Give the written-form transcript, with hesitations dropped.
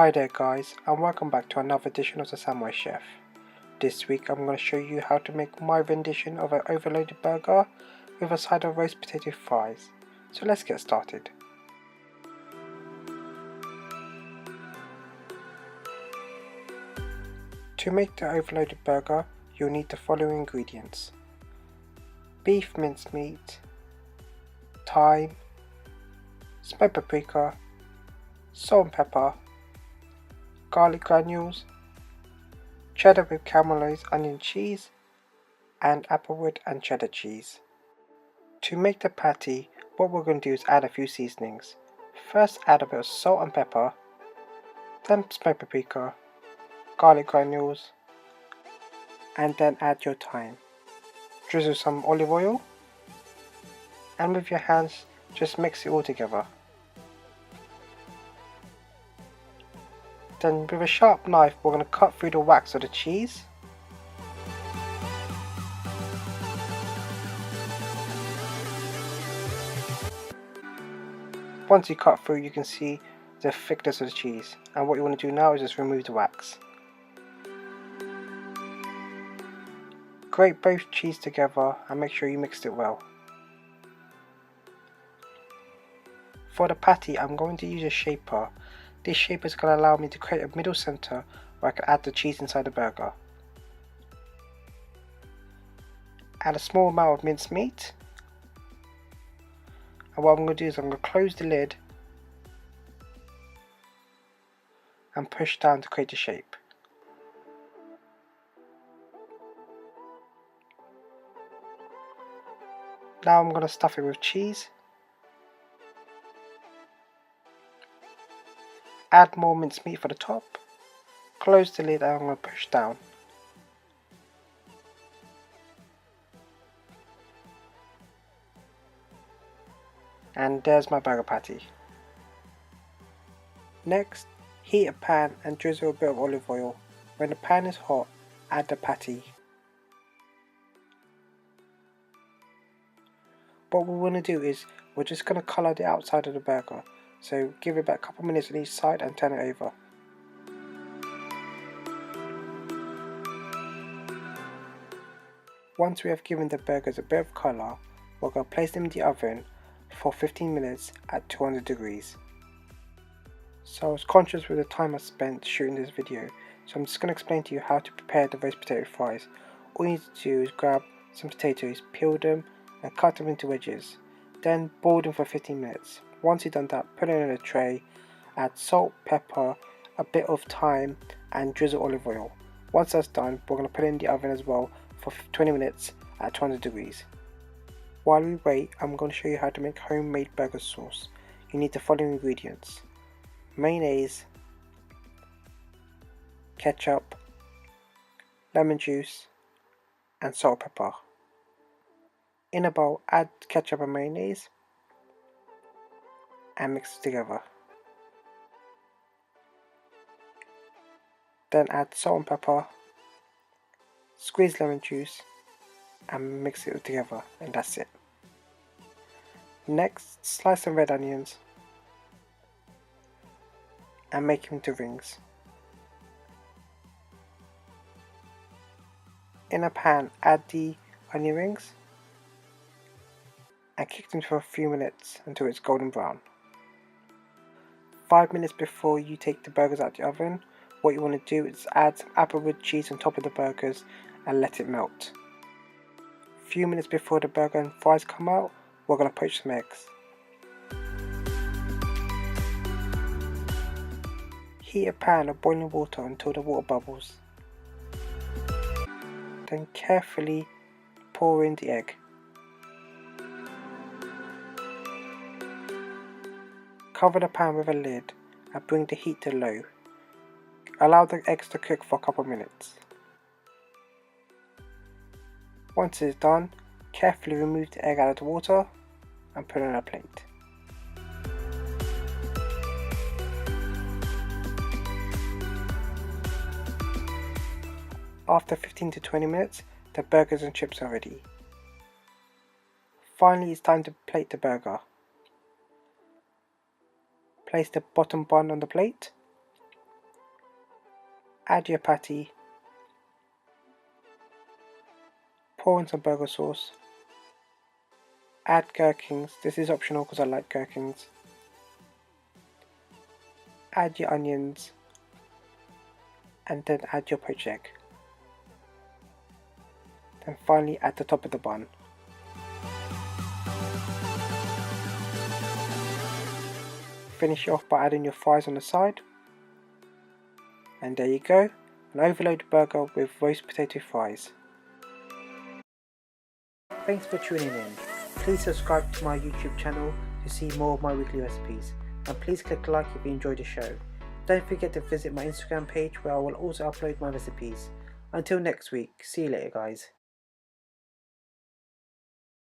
Hi there guys, and welcome back to another edition of the Samurai Chef. This week I'm going to show you how to make my rendition of an overloaded burger with a side of roast potato fries. So let's get started. To make the overloaded burger, you'll need the following ingredients: beef mincemeat, thyme, smoked paprika, salt and pepper, garlic granules, cheddar with caramelized onion cheese, and applewood and cheddar cheese. To make the patty, what we're going to do is add a few seasonings. First add a bit of salt and pepper, then smoked paprika, garlic granules, and then add your thyme. Drizzle some olive oil, and with your hands just mix it all together. Then with a sharp knife we're going to cut through the wax of the cheese. Once you cut through, you can see the thickness of the cheese, and what you want to do now is just remove the wax. Grate both cheese together and make sure you mixed it well. For the patty, I'm going to use a shaper. This shaper is going to allow me to create a middle center where I can add the cheese inside the burger. Add a small amount of minced meat. And what I'm going to do is I'm going to close the lid and push down to create a shape. Now I'm going to stuff it with cheese. Add more minced meat for the top. Close the lid and I'm going to push down. And there's my burger patty. Next, heat a pan and drizzle a bit of olive oil. When the pan is hot, add the patty. What we want to do is we're just going to colour the outside of the burger. So give it about a couple minutes on each side and turn it over. Once we have given the burgers a bit of colour, we're going to place them in the oven for 15 minutes at 200 degrees. So I was conscious with the time I spent shooting this video, so I'm just going to explain to you how to prepare the roast potato fries. All you need to do is grab some potatoes, peel them and cut them into wedges. Then boil them for 15 minutes. Once you've done that, put it in a tray, add salt, pepper, a bit of thyme and drizzle olive oil. Once that's done, we're going to put it in the oven as well for 20 minutes at 200 degrees. While we wait, I'm going to show you how to make homemade burger sauce. You need the following ingredients: mayonnaise, ketchup, lemon juice and salt and pepper. In a bowl, add ketchup and mayonnaise and mix it together. Then add salt and pepper, squeeze lemon juice and mix it all together, and that's it. Next, slice some red onions and make them into rings. In a pan, add the onion rings and cook them for a few minutes until it's golden brown. 5 minutes before you take the burgers out of the oven, what you want to do is add some applewood cheese on top of the burgers and let it melt. A few minutes before the burger and fries come out, we're going to poach some eggs. Heat a pan of boiling water until the water bubbles. Then carefully pour in the egg. Cover the pan with a lid and bring the heat to low. Allow the eggs to cook for a couple of minutes. Once it's done, carefully remove the egg out of the water and put it on a plate. After 15 to 20 minutes, the burgers and chips are ready. Finally, it's time to plate the burger. Place the bottom bun on the plate. Add your patty, pour in some burger sauce, add gherkins, this is optional because I like gherkins, add your onions, and then add your poached egg. Then finally add the top of the bun. Finish off by adding your fries on the side. And there you go, an overloaded burger with roast potato fries. Thanks for tuning in. Please subscribe to my YouTube channel to see more of my weekly recipes. And please click like if you enjoyed the show. Don't forget to visit my Instagram page where I will also upload my recipes. Until next week, see you later guys.